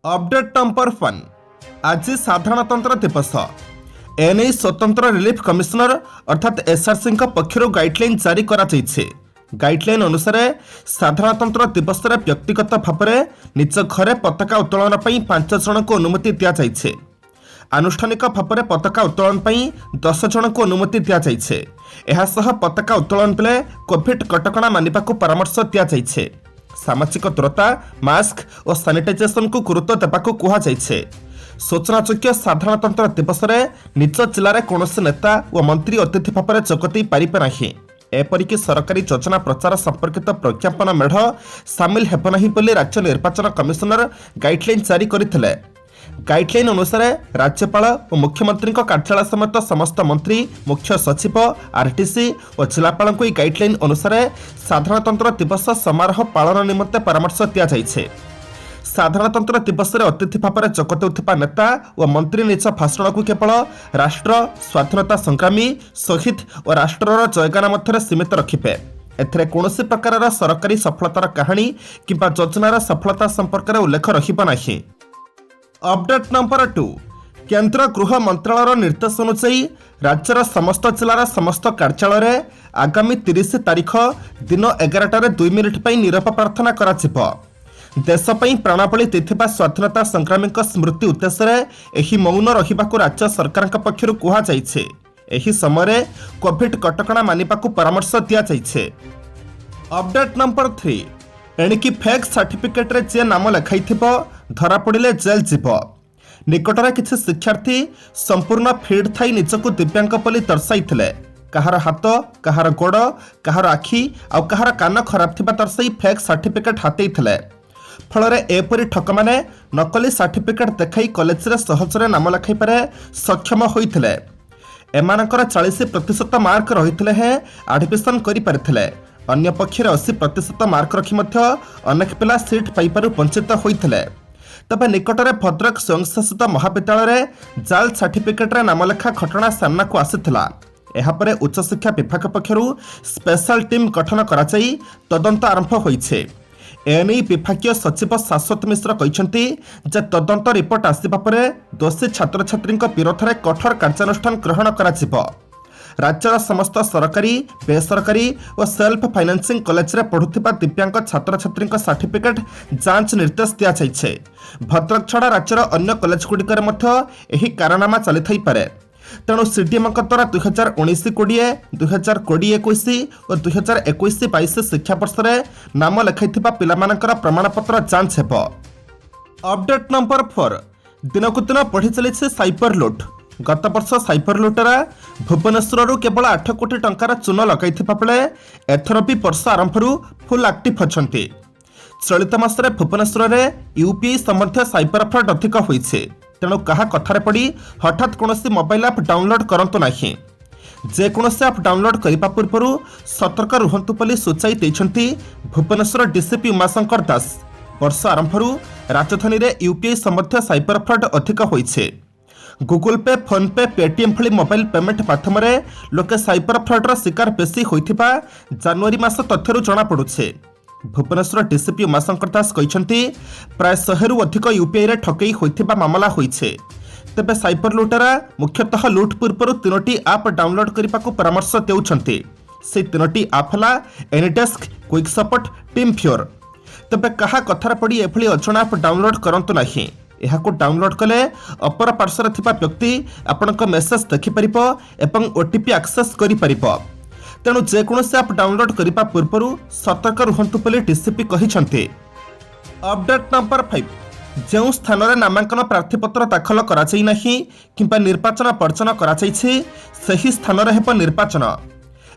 Update number 1 आज साधारणतंत्र दिवस एने स्वतंत्र रिलीफ कमिशनर अर्थात एसआरसी पक्षर गाइडलाइन जारी करा गाइडलाइन अनुसार साधारणतंत्र दिवस व्यक्तिगत भाव में निज घरे पताका उत्तोलन 5 जन को अनुमति दि जाइए। आनुष्ठानिक भाव में पताका उत्तोलन 10 जन को अनुमति दि जाइए। एहासह पताका उत्तोलन बेले कोविड कटकणा मानिबा को परामर्श दि जाइए। सामाजिक दूरता मास्क और सानिटाइजेशन को गुरुत्व देवाक कहुई। सूचनायोग्य साधारणतंत्र दिवस में निज जिले में कौन नेता और मंत्री अतिथि भाव में जोगदे पारे ना। एपरिक सरकारी योजना प्रचार संपर्कित प्रज्ञापन मेढ़ सामिल हेब नहीं बोली राज्य निर्वाचन कमिशनर गाइडलाइन जारी करथिले। गाइडलाइन अनुसार राज्यपाल और मुख्यमंत्री कार्यालय समेत समस्त मंत्री मुख्य सचिव आरटीसी और जिलापाल को गाइडलाइन अनुसार साधारणतंत्र दिवस समारोह पालन निमंते परामर्श दि जाइए। साधारणतंत्र दिवस में अतिथि भाव में जोगदेउथिबा नेता और मंत्री निज भाषण को केवल राष्ट्र स्वाधीनता संग्रामी शहीद और राष्ट्रर जयगान मध्य सीमित रखिबे। एथिरे कौनसी प्रकार सरकारी सफलतार कहानी किंबा योजनार सफलता संपर्क में उल्लेख रहिबा नाही। अपडेट नंबर 2 केंद्र गृह मंत्रालय निर्देश अनुसार राज्यर समस्त जिलार समस्त कार्यालय आगामी 30 तारीख दिन 11:02 नीरव प्रार्थना करा। देशपाई प्राणबली देथिबा स्वाधीनता संग्रामी स्मृति उद्देश्य एही मौन रहिबाकु राज्य सरकार पक्षर कहुई। एही समय कोविड कटकणा मानिबाकु परामर्श दि जाइए। अपडेट नंबर 3 एणिकी फेक सर्टिफिकेट रे जे नाम लिखाई धरा पड़े जेल जीव। निकटरे किसी शिक्षार्थी संपूर्ण फिट थी निजक दिव्यांग बोली दर्शाई कहार हाथ कहार गोड़ कहार आखि आउ कहार कान खराब थिबा दर्शाई फेक सर्टिफिकेट हाथई फल एपरी ठक मैंने नकली सर्टिफिकेट देखाई कॉलेज रे सहजरे नाम लिखाई पारे सक्षम होइथिले। एमानकर 40% मार्क रहिथिले हे एडमिशन करि पारिथिले। अन्य पक्षरे 80% मार्क रखी मध्य अनेक पिला सीट पाइपारु वंचित होइथिले। तबे निकटरे भद्रक स्वयंशासित महाविद्यालय जाल सर्टिफिकेट रे नाम लेखा घटना सामना को आसीथिला। एहापरे उच्च शिक्षा विभाग पक्षरु स्पेशल टीम गठन कराई तदंत आरंभ होइछे। एने विभागीय सचिव शाश्वत मिश्र कहते जे तदंत रिपोर्ट आसिबा परे दोषी छात्र छात्री विरोध में कठोर कार्यानुष्ठान ग्रहण करा। राज्यर समस्त सरकारी बेसरकारी और सेल्फ फाइनान्सिंग कॉलेज रे पढ़ुथिबा दिव्यांग छात्र छात्री सर्टिफिकेट जांच निर्देश दि जाइए। भद्रक छड़ा राज्यर अन्य कॉलेज गुड़िकर एही कारनामा चली थाई पारे। तेणु सीडीएम द्वारा 2019-20, 2020-21 और 2021-22 शिक्षा वर्ष में नाम लिखाई पिलामानकर प्रमाणपत्र जांच हेब। अपडेट नंबर 4 दिनकु दिन बढ़ी चली साइबर लुट। गत वर्ष साइबर लुटेरा भुवनेश्वर केवल 8 कोटी टंकार चून लगाई बेले एथर भी वर्ष आरंभ फुल एक्टिव अच्छी। चलित मासरे भुवनेश्वर में यूपीआई संबंधी साइबर फ्रॉड अधिक होइछे। तेणु कहा कथार पड़ी हठात कौन मोबाइल ऐप डाउनलोड करंतु नाही। जेकोसी ऐप डाउनलोड करने पूर्व सतर्क रुहंतु बोली सूचाई देइछंती भुवनेश्वर डीसीपी उमाशंकर दास। वर्ष आरंभ राजधानी में यूपीआई संबंधी साइबर फ्रॉड अधिक होइछे। गूगल पे फोन पे पेटीएम भली मोबाइल पेमेंट माध्यम लोके साइबर फ्रॉडर शिकार बेसी होइथिबा जनवरी मास तथ्यरु जना पड़ुछे। भुवनेश्वर डीसीपी उमाशंकर दास कहते प्राय 100 रु अधिक यूपीआई रे ठकई होइथिबा मामला होइछे। तेबे साइबर लुटेरा मुख्यतः लुट पूर्व 3टी आप डाउनलोड करने को परामर्श देउछंती। से 3टी आप हला एनीडेस्क क्विक सपोर्ट टीम फ्योर। तेबे कहा कथार पड़ी एभली अजଣା आप डाउनलोड करंतु नाही। एहाको डाउनलोड कले अपर पार्श्वर थिबा व्यक्ति आपनक मेसेज देखि परिबो एवं ओटीपी एक्सेस करि परिबो। तेणु जेकोसी ऐप डाउनलोड करने पूर्व सतर्क रुहंतु बोली डीसीपी कहिछंती। अपडेट नंबर 5 जो स्थान में नामांकन प्रार्थीपत्र दाखल कराई नाही किंबा निर्वाचन पर्जन कराई सही स्थान में हेब निर्वाचन।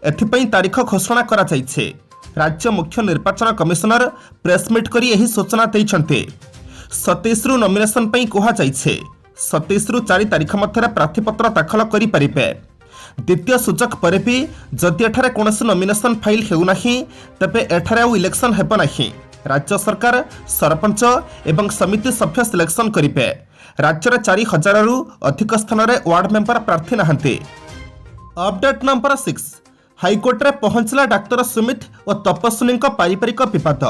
एथिपई तारीख घोषणा कराई। राज्य मुख्य निर्वाचन कमिशनर प्रेसमिट करी एही सूचना देइछंती। 27 रु नॉमिनेशन पई कहुई। 27 रु 4 तारीख मध्य प्रार्थीपत्र दाखल करि परिबे। द्वितीय सूचक पर भी जदि एठारे कौनसी नॉमिनेशन फाइल हेउना तेबे एठारे आउ इलेक्शन हेब नाही। राज्य सरकार सरपंच एवं समिति सभ्य सिलेक्शन करिवे। राज्यर 4000 रु अधिक स्थान में वार्ड मेंबर प्रार्थी नाहंती। अपडेट नंबर 6 हाईकोर्ट रे पहुंचला डाक्टर सुमित और तपस्विनी पारिवारिक विवाद।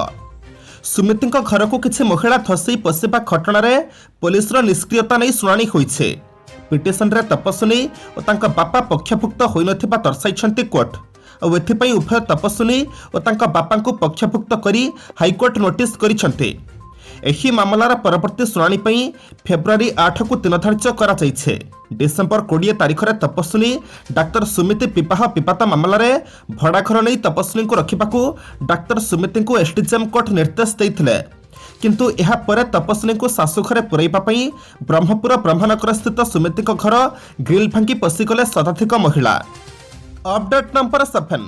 सुमितिଙ୍କ घरକୁ କିଛି ମହିଳା ଧସି ପଶିବା ଘଟଣାରେ ପୋଲିସର ନିଷ୍କ୍ରିୟତା ନେଇ ଶୁଣାଣି ହୋଇଛି। ପିଟିସନରେ ତପସ୍ୱିନୀ ଓ ତାଙ୍କ ବାପା ପକ୍ଷଭୁକ୍ତ ହୋଇନଥିବା ଦର୍ଶାଇଛନ୍ତି କୋର୍ଟ। ଆଉ ଏଥିପାଇଁ ଉଭୟ ତପସ୍ୱିନୀ ଓ ତାଙ୍କ ବାପାଙ୍କୁ ପକ୍ଷଭୁକ୍ତ କରି ହାଇକୋର୍ଟ ନୋଟିସ୍ କରିଛନ୍ତି। ଏହି ମାମଲାର ପରବର୍ତ୍ତୀ ଶୁଣାଣି ପାଇଁ ଫେବୃଆରୀ 8କୁ ଦିନ ଧାର୍ଯ୍ୟ କରାଯାଇଛି। ଡିସେମ୍ବର 20 ତାରିଖରେ ତପସ୍ୱିନୀ ଡାକ୍ତର ସୁମିତି ବିବାହ ବିବାଦ ମାମଲାରେ ଭଡ଼ାଘର ନେଇ ତପସ୍ୱିନୀଙ୍କୁ ରଖିବାକୁ ଡାକ୍ତର ସୁମିତିଙ୍କୁ ଏସ୍ଡିଜେଏମ୍ କୋର୍ଟ ନିର୍ଦ୍ଦେଶ ଦେଇଥିଲେ। କିନ୍ତୁ ଏହାପରେ ତପସ୍ୱିନୀଙ୍କୁ ଶାଶୁଘରେ ପୁରାଇବା ପାଇଁ ବ୍ରହ୍ମପୁର ବ୍ରହ୍ମନଗରସ୍ଥିତ ସୁମିତିଙ୍କ ଘର ଗ୍ରିଲ୍ ଭାଙ୍ଗି ପଶିଗଲେ ଶତାଧିକ ମହିଳା। ଅପଡେଟ୍ ନମ୍ବର 7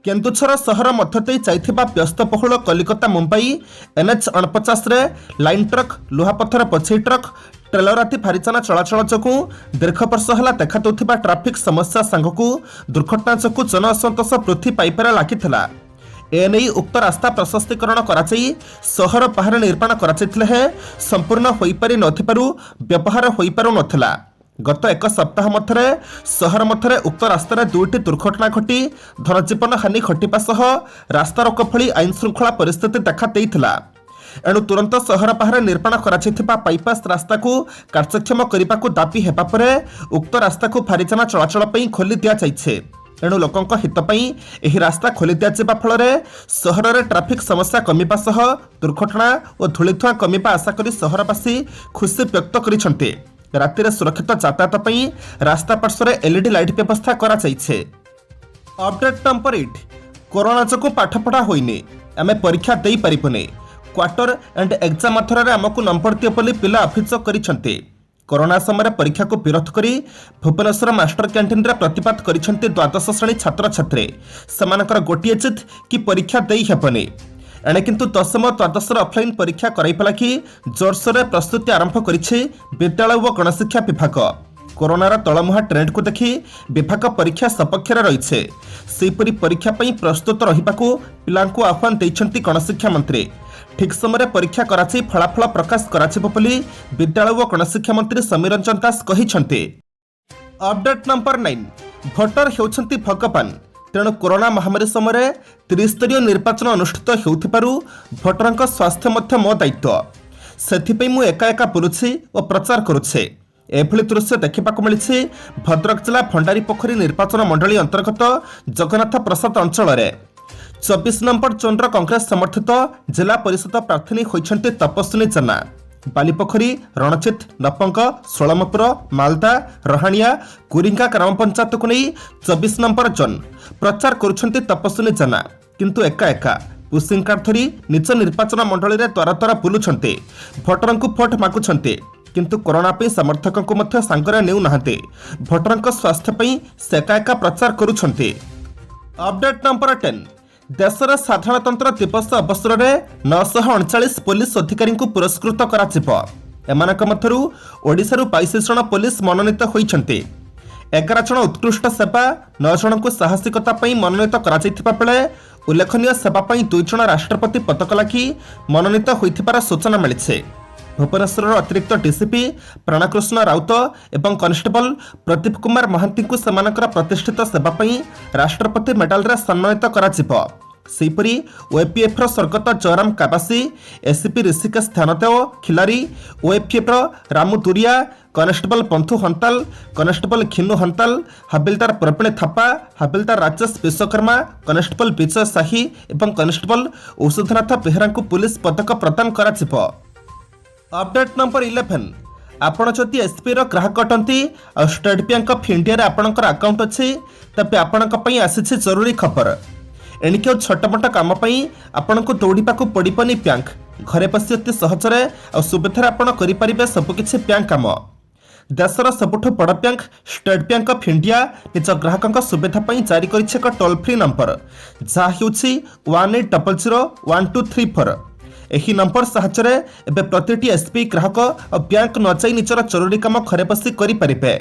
କେନ୍ଦୁଝର ସହର ମଧ୍ୟ ଦେଇ ଯାଇଥିବା ବ୍ୟସ୍ତବହୁଳ କଲିକତା ମୁମ୍ବାଇ NH 49ରେ ଲାଇନ୍ ଟ୍ରକ୍ ଲୁହାପଥର ବୋଝେଇ ଟ୍ରକ୍ ଟ୍ରେଲର ଆଦି ଭାରିଚାନା ଚଳାଚଳ ଯୋଗୁଁ ଦୀର୍ଘ ବର୍ଷ ହେଲା ଦେଖାଦେଉଥିବା ଟ୍ରାଫିକ୍ ସମସ୍ୟା ସାଙ୍ଗକୁ ଦୁର୍ଘଟଣା ଯୋଗୁଁ ଜନ ଅସନ୍ତୋଷ ବୃଦ୍ଧି ପାଇବାରେ ଲାଗିଥିଲା। ଏନେଇ ଉକ୍ତ ରାସ୍ତା ପ୍ରଶସ୍ତୀକରଣ କରାଯାଇ ସହର ବାହାରେ ନିର୍ମାଣ କରାଯାଇଥିଲେ ହେଁ ସମ୍ପୂର୍ଣ୍ଣ ହୋଇପାରି ନଥିବାରୁ ବ୍ୟବହାର ହୋଇପାରୁନଥିଲା। ଗତ ଏକ ସପ୍ତାହ ମଧ୍ୟରେ ସହର ମଧ୍ୟରେ ଉକ୍ତ ରାସ୍ତାରେ 2ଟି ଦୁର୍ଘଟଣା ଘଟି ଧନଜୀବନ ହାନି ଘଟିବା ସହ ରାସ୍ତାରୋକ ଭଳି ଆଇନ ଶୃଙ୍ଖଳା ପରିସ୍ଥିତି ଦେଖା ଦେଇଥିଲା। ଏଣୁ ତୁରନ୍ତ ସହର ବାହାରେ ନିର୍ମାଣ କରାଯାଇଥିବା ବାଇପାସ୍ ରାସ୍ତାକୁ କାର୍ଯ୍ୟକ୍ଷମ କରିବାକୁ ଦାବି ହେବା ପରେ ଉକ୍ତ ରାସ୍ତାକୁ ଭାରିଚାନା ଚଳାଚଳ ପାଇଁ ଖୋଲି ଦିଆଯାଇଛି। ଏଣୁ ଲୋକଙ୍କ ହିତ ପାଇଁ ଏହି ରାସ୍ତା ଖୋଲି ଦିଆଯିବା ଫଳରେ ସହରରେ ଟ୍ରାଫିକ୍ ସମସ୍ୟା କମିବା ସହ ଦୁର୍ଘଟଣା ଓ ଧୂଳିଧୂଆଁ କମିବା ଆଶା କରି ସହରବାସୀ ଖୁସି ବ୍ୟକ୍ତ କରିଛନ୍ତି। ରାତିରେ ସୁରକ୍ଷିତ ଯାତାୟାତ ପାଇଁ ରାସ୍ତା ପାର୍ଶ୍ୱରେ LED ଲାଇଟ୍ ବ୍ୟବସ୍ଥା କରାଯାଇଛି। ଅପଡେଟ୍ ନମ୍ବର 8 କରୋନା ଯୋଗୁଁ ପାଠପଢ଼ା ହୋଇନି, ଆମେ ପରୀକ୍ଷା ଦେଇପାରିବୁନି। କ୍ୱାର୍ଟର ଏଣ୍ଡ ଏକ୍ଜାମ୍ ଆଧାରରେ ଆମକୁ ନମ୍ବର ଦିଅ ବୋଲି ପିଲା ଅଭିଯୋଗ କରିଛନ୍ତି। କରୋନା ସମୟରେ ପରୀକ୍ଷାକୁ ବିରୋଧ କରି ଭୁବନେଶ୍ୱର ମାଷ୍ଟର କ୍ୟାଣ୍ଟିନ୍ରେ ପ୍ରତିବାଦ କରିଛନ୍ତି ଦ୍ୱାଦଶ ଶ୍ରେଣୀ ଛାତ୍ରଛାତ୍ରୀ। ସେମାନଙ୍କର ଗୋଟିଏ ଜିଦ୍ କି ପରୀକ୍ଷା ଦେଇ ହେବନି। ଏଣେ କିନ୍ତୁ ଦଶମ ଦ୍ୱାଦଶର ଅଫଲାଇନ୍ ପରୀକ୍ଷା କରାଇବା ଲାଗି ଜୋରସୋରରେ ପ୍ରସ୍ତୁତି ଆରମ୍ଭ କରିଛି ବିଦ୍ୟାଳୟ ଓ ଗଣଶିକ୍ଷା ବିଭାଗ। କରୋନାର ତଳମୁହାଁ ଟ୍ରେଣ୍ଡକୁ ଦେଖି ବିଭାଗ ପରୀକ୍ଷା ସପକ୍ଷରେ ରହିଛି। ସେହିପରି ପରୀକ୍ଷା ପାଇଁ ପ୍ରସ୍ତୁତ ରହିବାକୁ ପିଲାଙ୍କୁ ଆହ୍ୱାନ ଦେଇଛନ୍ତି ଗଣଶିକ୍ଷା ମନ୍ତ୍ରୀ। ଠିକ୍ ସମୟରେ ପରୀକ୍ଷା କରାଯାଇ ଫଳାଫଳ ପ୍ରକାଶ କରାଯିବ ବୋଲି ବିଦ୍ୟାଳୟ ଓ ଗଣଶିକ୍ଷା ମନ୍ତ୍ରୀ ସମୀର ରଞ୍ଜନ ଦାସ କହିଛନ୍ତି। ଅପଡେଟ୍ ନମ୍ବର 9 ଭୋଟର ହେଉଛନ୍ତି ଭଗବାନ, ତେଣୁ କରୋନା ମହାମାରୀ ସମୟରେ 30ସ୍ତରୀୟ ନିର୍ବାଚନ ଅନୁଷ୍ଠିତ ହେଉଥିବାରୁ ଭୋଟରଙ୍କ ସ୍ୱାସ୍ଥ୍ୟ ମଧ୍ୟ ମୋ ଦାୟିତ୍ୱ। ସେଥିପାଇଁ ମୁଁ ଏକା ଏକା ବୁଲୁଛି ଓ ପ୍ରଚାର କରୁଛି। ଏଭଳି ଦୃଶ୍ୟ ଦେଖିବାକୁ ମିଳିଛି ଭଦ୍ରକ ଜିଲ୍ଲା ଭଣ୍ଡାରୀ ପୋଖରୀ ନିର୍ବାଚନ ମଣ୍ଡଳୀ ଅନ୍ତର୍ଗତ ଜଗନ୍ନାଥ ପ୍ରସାଦ ଅଞ୍ଚଳରେ। 24 ନମ୍ବର ଜୋନ୍ର କଂଗ୍ରେସ ସମର୍ଥିତ ଜିଲ୍ଲା ପରିଷଦ ପ୍ରାର୍ଥିନୀ ହୋଇଛନ୍ତି ତପସ୍ୱିନୀ ଜେନା। ବାଲିପୋଖରୀ, ରଣଚିତ, ନପଙ୍ଗ, ଷୋଳମପୁର, ମାଲଦା, ରହାଣିଆ, କୁରିଙ୍ଗା ଗ୍ରାମ ପଞ୍ଚାୟତକୁ ନେଇ 24 ନମ୍ବର ଜୋନ୍ ପ୍ରଚାର କରୁଛନ୍ତି ତପସ୍ୱିନୀ ଜେନା। କିନ୍ତୁ ଏକା ଏକା ପୁସିଂ କାର୍ଡ ଧରି ନିଜ ନିର୍ବାଚନ ମଣ୍ଡଳୀରେ ଦ୍ୱାର ଦ୍ୱାର ବୁଲୁଛନ୍ତି, ଭୋଟରଙ୍କୁ ଭୋଟ ମାଗୁଛନ୍ତି। କିନ୍ତୁ କରୋନା ପାଇଁ ସମର୍ଥକଙ୍କୁ ମଧ୍ୟ ସାଙ୍ଗରେ ନେଉନାହାନ୍ତି। ଭୋଟରଙ୍କ ସ୍ୱାସ୍ଥ୍ୟ ପାଇଁ ସେ ଏକା ଏକା ପ୍ରଚାର କରୁଛନ୍ତି। ଅପଡେଟ୍ ନମ୍ବର 10 ଦେଶର ସାଧାରଣତନ୍ତ୍ର ଦିବସ ଅବସରରେ 939 ପୋଲିସ ଅଧିକାରୀଙ୍କୁ ପୁରସ୍କୃତ କରାଯିବ। ଏମାନଙ୍କ ମଧ୍ୟରୁ ଓଡ଼ିଶାରୁ 22 ଜଣ ପୋଲିସ ମନୋନୀତ ହୋଇଛନ୍ତି। 11 ଜଣ ଉତ୍କୃଷ୍ଟ ସେବା, 9 ଜଣଙ୍କୁ ସାହସିକତା ପାଇଁ ମନୋନୀତ କରାଯାଇଥିବା ବେଳେ ଉଲ୍ଲେଖନୀୟ ସେବା ପାଇଁ 2 ଜଣ ରାଷ୍ଟ୍ରପତି ପଦକ ଲାଗି ମନୋନୀତ ହୋଇଥିବାର ସୂଚନା ମିଳିଛି। ଭୁବନେଶ୍ୱରର ଅତିରିକ୍ତ ଡିସିପି ପ୍ରାଣକୃଷ୍ଣ ରାଉତ ଏବଂ କନେଷ୍ଟବଳ ପ୍ରଦୀପ କୁମାର ମହାନ୍ତିଙ୍କୁ ସେମାନଙ୍କର ପ୍ରତିଷ୍ଠିତ ସେବା ପାଇଁ ରାଷ୍ଟ୍ରପତି ମେଡାଲରେ ସମ୍ମାନିତ କରାଯିବ। ସେହିପରି OAPFର ସ୍ୱର୍ଗତ ଜୟରାମ କାବାସୀ, ଏସିପି ଋଷିକେଶ ଧ୍ୟାନଦେଓ ଖିଲାରୀ, OAPFର ରାମୁ ଦୁରିଆ, କନେଷ୍ଟବଳ ପନ୍ଥୁ ହନ୍ତାଲ, କନେଷ୍ଟବଳ ଖିନୁ ହନ୍ତାଲ, ହାବିଲଦାର ପ୍ରବୀଣ ଥାପା, ହାବିଲଦାର ରାଜେଶ ବିଶ୍ୱକର୍ମା, କନେଷ୍ଟବଳ ବିଜୟ ସାହି ଏବଂ କନେଷ୍ଟବଳ ଔଷଧନାଥ ବେହେରାଙ୍କୁ ପୁଲିସ ପଦକ ପ୍ରଦାନ କରାଯିବ। ଅପଡେଟ୍ ନମ୍ବର 11 ଆପଣ ଯଦି SBIର ଗ୍ରାହକ ଅଟନ୍ତି ଆଉ ଷ୍ଟେଟ୍ ବ୍ୟାଙ୍କ ଅଫ୍ ଇଣ୍ଡିଆରେ ଆପଣଙ୍କର ଆକାଉଣ୍ଟ ଅଛି, ତେବେ ଆପଣଙ୍କ ପାଇଁ ଆସିଛି ଜରୁରୀ ଖବର। ଏଣିକି ଆଉ ଛୋଟମୋଟ କାମ ପାଇଁ ଆପଣଙ୍କୁ ଦୌଡ଼ିବାକୁ ପଡ଼ିବନି ବ୍ୟାଙ୍କ। ଘରେ ବସି ଅତି ସହଜରେ ଆଉ ସୁବିଧାରେ ଆପଣ କରିପାରିବେ ସବୁକିଛି ବ୍ୟାଙ୍କ କାମ। ଦେଶର ସବୁଠୁ ବଡ଼ bank state bank of India ନିଜ ଗ୍ରାହକଙ୍କ ସୁବିଧା ପାଇଁ ଜାରି କରିଛି ଏକ ଟୋଲ୍ ଫ୍ରି ନମ୍ବର, ଯାହା ହେଉଛି 18001234। ଏହି ନମ୍ବର ସାହାଯ୍ୟରେ ଏବେ ପ୍ରତିଟି SBI ଗ୍ରାହକ ଆଉ ବ୍ୟାଙ୍କ ନ ଯାଇ ନିଜର ଜରୁରୀ କାମ ଘରେ ବସି କରିପାରିବେ।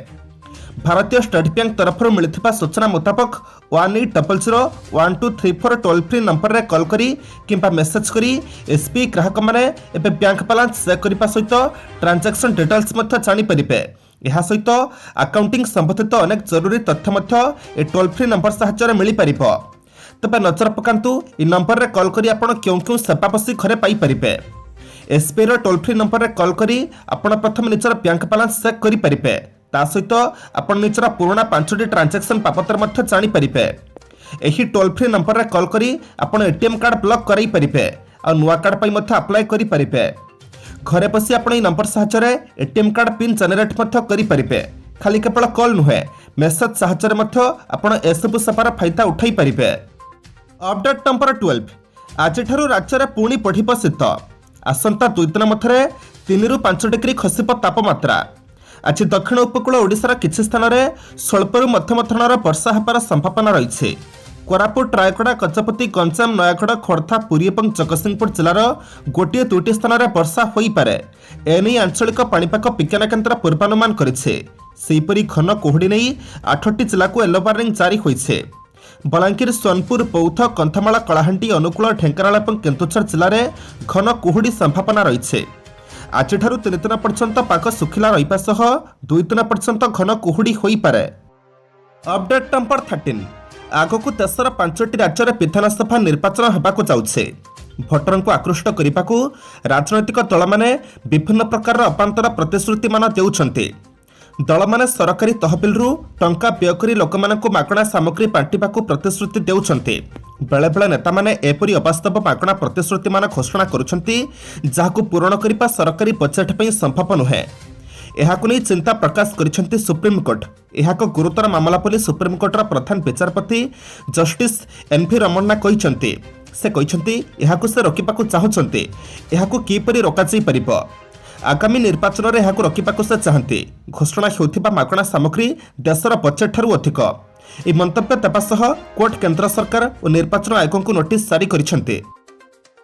ଭାରତୀୟ ଷ୍ଟେଟ୍ ବ୍ୟାଙ୍କ ତରଫରୁ ମିଳିଥିବା ସୂଚନା ମୁତାବକ 18001234 ଟୋଲ୍ ଫ୍ରି ନମ୍ବରରେ କଲ୍ କରି କିମ୍ବା ମେସେଜ୍ କରି SBI ଗ୍ରାହକମାନେ ଏବେ ବ୍ୟାଙ୍କ ବାଲାନ୍ସ ଚେକ୍ କରିବା ସହିତ ଟ୍ରାଞ୍ଜାକ୍ସନ୍ ଡିଟେଲ୍ସ ମଧ୍ୟ ଜାଣିପାରିବେ। ଏହା ସହିତ ଆକାଉଣ୍ଟିଂ ସମ୍ବନ୍ଧିତ ଅନେକ ଜରୁରୀ ତଥ୍ୟ ମଧ୍ୟ ଏ ଟୋଲ୍ ଫ୍ରି ନମ୍ବର ସାହାଯ୍ୟରେ ମିଳିପାରିବ। तेज नजर पकातु इ नंबर रे कॉल करी आपण क्यों क्यों सेवा पसी घरे पाई परिबे। एसबीआई रो टोल फ्री नंबर रे कॉल करी आपण प्रथम निजर बैंक बैलेंस चेक करि परिबे। ता सहित आपण निजर पुराना 5टी ट्रांजैक्शन बाबतर मध्य जानि परिबे। एही टोल फ्री नंबर रे कॉल करी आपण एटीएम कार्ड ब्लॉक कराई परिबे आ नुवा कार्ड पई मध्य अप्लाई करि परिबे। घरे बसी आपण इ नंबर सहायता रे एटीएम कार्ड पिन जनरेट मध्य करि परिबे। खाली केवल कॉल नुहे मेसेज सहायता रे मध्य आपण एसबु सेवार फायदा उठाई परिबे। अपडेट नंबर 12 आज राज्य में पुणी बढ़ शीत। आसंता 2 दिन मध्य 3 ରୁ 5 डिग्री खसिब तापमात्रा। आज दक्षिण उपकूल ओडिशार किछि स्थान में स्वल्परू मध्यम धरणर वर्षा होबार संभावना रही। कोरापुट रायगड़ा गजपति गंजाम नयागढ़ खोर्धा पुरी और जगतसिंहपुर जिलार गोटे 2टी स्थान में वर्षा हो पारे एने आंचलिक पाणीपाग विज्ञान केन्द्र पूर्वानुमान करिছে। सेहीपरि घन कुहुड़ी नहीं 8टी जिला को येलो वार्निंग जारी होइছে। बलांगीर सोनपुर बौद्ध कंधमाल कलाहांडी अनुकूल ढेंकानाल और केन्दुझर जिले में घन कुहुड़ी संभावना रही। आज 3 दिन पर्यंत पाग सुखिला रहिबा सह 2 दिन पर्यंत घन कुहुड़ी हो पारे। अपडेट नंबर 13 आगकू देशर 5टी राज्य में विधानसभा निर्वाचन होबाकू जाउछे। भोटर को आकृष्ट करने को राजनैतिक दल माने विभिन्न प्रकार अपांतर प्रतिश्रुति मान देउछन्ते। दल माने सरकारी तहबिल रु टंका व्यय करी लोक मानकु मागणा सामग्री बांटिबा को प्रतिश्रुति देउछन्ते। बेले बेले नेता माने एपरि अवास्तव मागणा प्रतिश्रुति मान घोषणा करुछन्ते जाहाकु पूरण करिबा सरकारी बजेट पई संभव नुहे। एहाकु नै चिंता प्रकाश करिछन्ते सुप्रीम कोर्ट। एहाक गुरुतर मामला बोली सुप्रीम कोर्टर प्रधान विचारपति जस्टिस एनवी रमन्ना कहिछन्ते। से कहिछन्ते एहाकु से रोकिबाकू चाहुछन्ते। एहाकू किपरि रोकाजै परिबो। आगामी निर्वाचन में यह रखा से चाहती। घोषणा होता मागणा सामग्री देशर बजेट ठारू अधिक। यह मंतव्य देवा सह कोर्ट केंद्र सरकार और निर्वाचन आयोग को नोटिस जारी करिसेंते।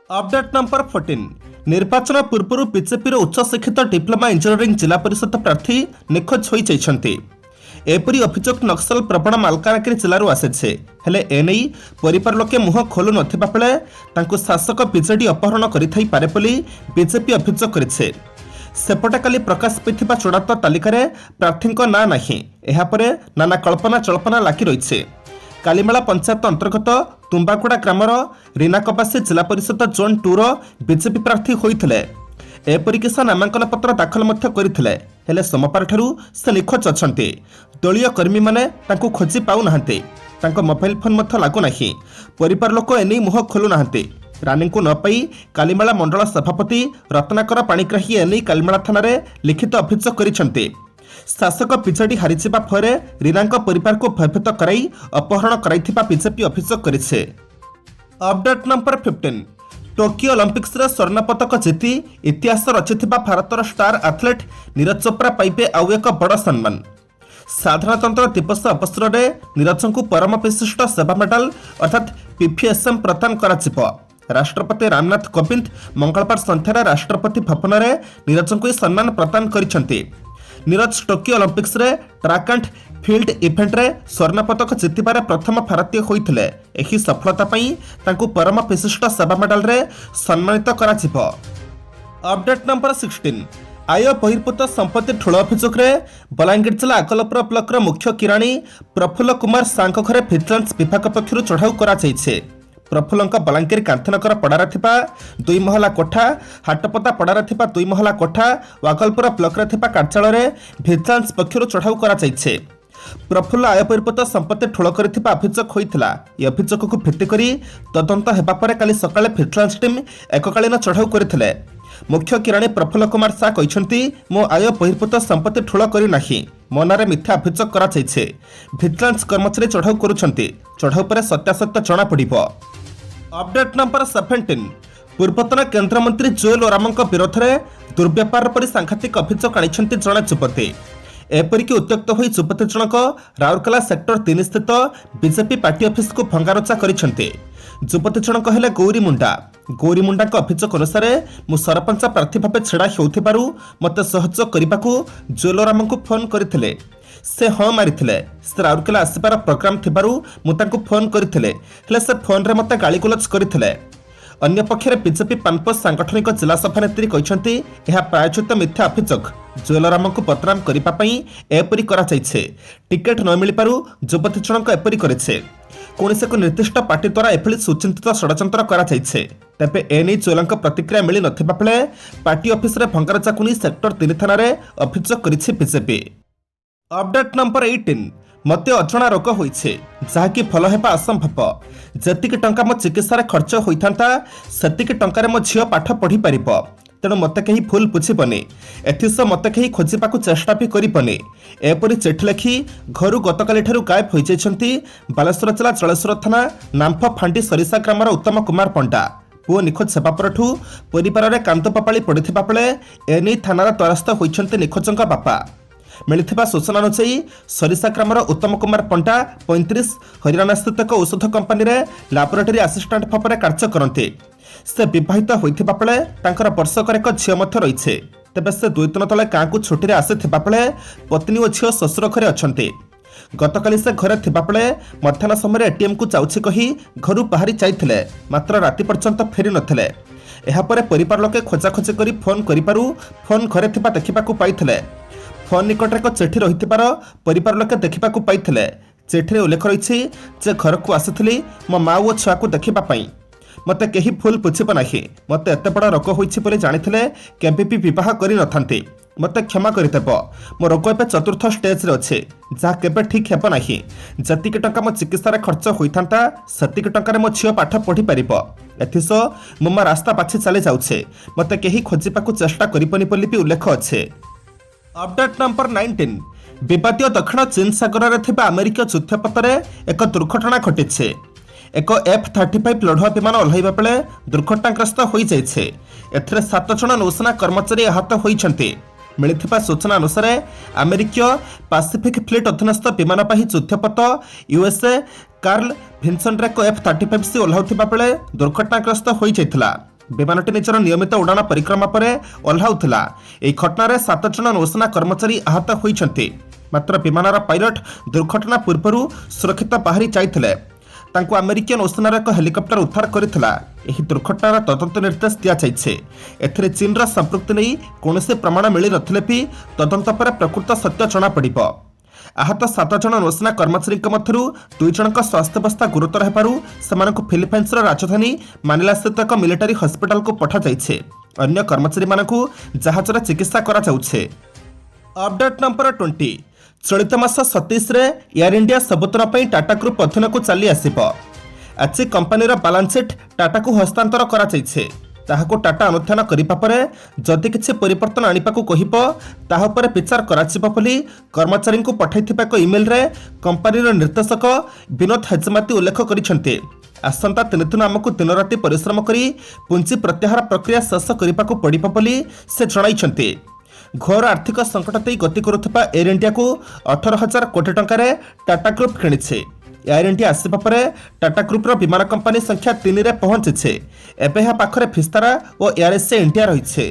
अपडेट नंबर 14 निर्वाचन पूर्व बीजेपी उच्च शिक्षित डिप्लोमा इंजीनियरिंग जिला परिषद प्रार्थी निखोज हो जाइछन्ते। एपरी अभियोग नक्सल प्रवण मालकानगिरी जिलूर आसीছে। हेले एने परिवार लोके मुह खोलु नथिबा बेले तांको शासक बीजेडी अपहरण करिथाई पारे बोली बीजेपी अभियोग करिছে। सेपटे काली प्रकाश पाइथिबा चूड़ांत तालिकार प्रार्थी ना नहीं। एहापरे नाना कल्पना चल्पना लागी रही। कालीमेला पंचायत अंतर्गत तुम्बागुड़ा ग्रामर रीना कबासी जिला परिषद जोन 2 बीजेपी प्रार्थी होइथिले। एपरिक से नामांकन पत्र दाखल करथिले। हेले सोमवार ठारू से निखोज अछन्ते। दलीय कर्मी माने तांको खोजी पाउ नाहंते। तांको मोबाइल फोन मध्य लागु नाही। परिवार लोक एने मुह खोलु नाहंते। रानी को न पाई कालीमेला मंडल सभापति रत्नाकर पाणिग्राही एने कालीमेला थाना रे लिखित अभियोग करिसेंते। शासक बीजेडी हारिजिबा फरे रीनांक परिवार को भयभीत कराई अपहरण कराइथिबा बीजेपी अभियोग करिছে। अपडेट नंबर 15 टोकियो ओलंपिक्स रे स्वर्ण पदक जीति इतिहास रचिथिबा भारतर स्टार एथलीट नीरज चोप्रा पाइबे आउ एक बड़ सम्मान। साधारणतंत्र दिवस अवसर में नीरज को परम विशिष्ट सेवा मेडल अर्थात पीवीएसएम प्रदान करा। राष्ट्रपति रामनाथ कोविंद मंगलवार संध्यार राष्ट्रपति भवन में नीरज को सम्मान प्रदान करिसेंते। नीरज टोकियो ओलंपिक्स रे ट्रैक एंड फील्ड इवेंट रे स्वर्ण पदक जीतिबार प्रथम भारतीय होइथिले। एही सफलता पई तांको परम विशिष्ट सेवा मेडल रे सम्मानित करा जिवो। अपडेट नंबर 16 आय बहिर्भूत संपत्ति ठूल अभियोग रे बलांगीर जिला आकलपुर ब्लॉक मुख्य किराणी प्रफुल्ल कुमार सांग घरे भिजिलेंस विभाग पक्षरु चढ़ाऊ करा जायछे। प्रफुल्लंक बलांगीर कांथनगर पड़ार थिबा 2 महला कोठा हाटपदा पड़ार थिबा 2 महला कोठा वागलपुर ब्लॉक रे थिबा कार्यालय रे भिजिलेंस पक्षरु चढ़ाऊ करा जायछे। प्रफुल्ल आय बहिर्भूत संपत्ति ठूल करिथिबा अभियोग होइथिला। ए अभियोग को भित्ति करी तदंत हेबा परे काली सकाळे भिजिलेंस टीम एककालीन चढ़ाऊ करथिले। मुख्य किराणी प्रफुल्ल कुमार शाह कहते मो आय बहिर्भूत संपत्ति ठूल करी नाही। मो नारे मिथ्या अभियोग करा जायछे। भिजिलेंस कर्मचारी चढ़ाऊ करुछन्ति। चढ़ाऊ पर सत्यासत्य जना पड़िबो। अपडेट नंबर 17 पूर्वतन केन्द्रमंत्री जुएल ओरामंक विरोध में दुर्व्यापार पर सांघातिक अभियोग आनिछन्ति जणे युवती। एपरिक उत्त्यक्त होई युवती जनक राउरकेला सेक्टर 3 स्थित बीजेपी पार्टी ऑफिस को भंगारुजा करिछन्ति। युवती जनक हेले गौरी मुंडा। गौरी मुंडा अभियोग अनुसार मु सरपंच प्रार्थी भाव छेड़ा होउथिबारु मते सहयोग करिबाकू जुएल ओरामंक फोन करथिले। से हाँ मारिथिले। से राउरकेला आसिबार प्रोग्राम थिबारु मु तांको फोन करथिले। हेले से फोन रे मते गाली गुलज करथिले। अन्यपक्षे बीजेपी पानपोष सांगठनिक जिला सभानेत्री कहते यह प्रायोजित मिथ्या अभियोग जुएलराम को बदनाम करने एपरी टिकेट न मिल पारू युवती जनक एपरी करे कौन एक निर्दिष्ट पार्टी द्वारा एभली सुचिंतित षड्यंत्र कराଯାଇଛି तेबे एने जुएला प्रतिक्रिया मिल नथिबा बेले पार्टी ऑफिस रे भंगारुजाକୁ ନେଇ सेक्टर 3 थाना अभियोग କରିଛି बीजेपी। अपडेट नंबर 18 मते अजଣା रोग होइछे जहाँकि भल हेबा असंभव जतिक टंका मो चिकित्सा रे खर्च होइथांता सेतिक टंका रे मो झियो पाठ पढ़ी परिबो तेणु मते कहीं भूल बुझीबनी एथिस मते कहीं खोजिबाकू चेष्टा भी करिबनी एपरि चिठी लिखि घरु गतकाली ठारु गायब होई जायछंती बालेश्वर जिला जलेश्वर थाना नाम्फ फांडी सरिसा ग्रामर उत्तम कुमार पंडा पुओ निखोज हेबा परठू परिवार रे कांत पपाळी पड़िथिबा बेले एनी थानार द्वारस्थ होइछंती निखोजंका बापा। मिलिथिबा सूचना अनुसार सरिसा ग्रामर उत्तम कुमार पंडा 35 हरियाणा स्थित एक औषध कंपनी रे लैबोरेटरी असिस्टेंट भाव कार्य करते से विवाहित होइथिबा बेले तांकर वर्षकर एक झियो मध्य रहिछे तेबे से 2 दिन तले गाँ को छुट्टी रे आसिथिबा बेले पत्नी और झियो ससुर घरे अछंती गतकाली से घरे थिबा बेले मध्याह्न समय एटीएम को जाउछि कही घरु बाहरी जाइथिले मात्र राति पर्यंत फेरी नथिले एहापरे परिवार लोके खोजाखोजी करी फोन करिपारु फोन घरे थिबा देखिबाकू पाइथिले फोन निकट एक चिठी रही परिवार लोके देखा पाई चिठी उल्लेख रही जे घर को आसी मो माँ और छुआ को देखापी मते कहीं भूल बुझीब ना मते एत बड़ रोग होती जानी केबे भी बह कर मते क्षमा करदेव मो रोग ए चतुर्थ स्टेज रे अच्छे जहाँ केबे ठीक हेब ना जतिक टंका मो चिकित्सा खर्च होता सेतिक टंका मो झियो पाठ पढ़ी पार एथिस मो माँ रास्ता बाछी चली जाऊे मते कहीं खोजिबाकू चेष्टा करिबनी बोली भी उल्लेख अच्छे। अपडेट नंबर 19 विवादीय दक्षिण चीन सागर में थिबा अमेरिका युद्धपथरे एक दुर्घटना घटी एक F-35 लढ़ुआ विमान ओह्लैबा बेले दुर्घटनाग्रस्त हो जाइछे एथिरे 7 जन नौसेना कर्मचारी आहत होइछन्ते। मिलिथिबा सूचना अनुसार अमेरिकीय पैसिफिक फ्लीट अधीनस्थ विमानवाही युद्धपथ यूएसए कार्ल भिन्सन एक F-35 ओह्लाउथिबा बेले दुर्घटनाग्रस्त हो जाइथिला विमानटी निजर नियमित उड़ान परिक्रमा पर ओह्लाउथिला एही घटनार 7 जन नौसेना कर्मचारी आहत होइछन्ते मात्र विमानर पायलट दुर्घटना पूर्व सुरक्षित बाहरी जाइथिले तांको अमेरिकन नौसेनार एक हेलिकप्टर उद्धार करथिला एही दुर्घटनार तदंत निर्देश दिया जाइछे एथिरे चीनर संपृक्ति नै कोनोसी प्रमाण मिली नथिले भी तदंत पर प्रकृत सत्य जଣା पड़िबो। आहत 7 जन नौसेना कर्मचारी मध्यरु 2 जनक स्वास्थ्यावस्था गुरुतर हेबारु सेमानकु फिलिपाइन्स राजधानी मानिला स्थित एक मिलिटारी हॉस्पिटल को पठा जाइछे अन्य कर्मचारी मानकु जहाजर चिकित्सा करा जाउछे। अपडेट नंबर 20 चलित मास 27 रे एयर इंडिया सबुदिन पई टाटा ग्रुप अधीन को चली आसिबो आज कंपनीर बैलेंस शीट टाटा को हस्तांतर करा जाइछे ताहाको टाटा अनुध्यान करिबा परे जदि किछि परिवर्तन आनिपाकू कहिबो ताहा पर विचार कराजिबो बोली कर्मचारी को पठाइथिबा एक ईमेल रे कंपनीर निर्देशक विनोद हेजमाती उल्लेख करिसेंते आसंता 3 दिन आमको दिन राति परिश्रम करी पुंजी प्रत्याहार प्रक्रिया शेष करिबाकू पड़िबो बोली से जणाइछन्ते। घोर आर्थिक संकट देई गति करुथिबा एयर इंडिया को 18,000 कोटी टंका रे टाटा ग्रुप किणिछे एयर इंडिया आसिबा परे टाटा ग्रुप रो विमान कंपनी संख्या 3 रे पहुंचिछे एबे हा पाखरे फिस्तारा और एयर एशिया इंडिया रहिछे।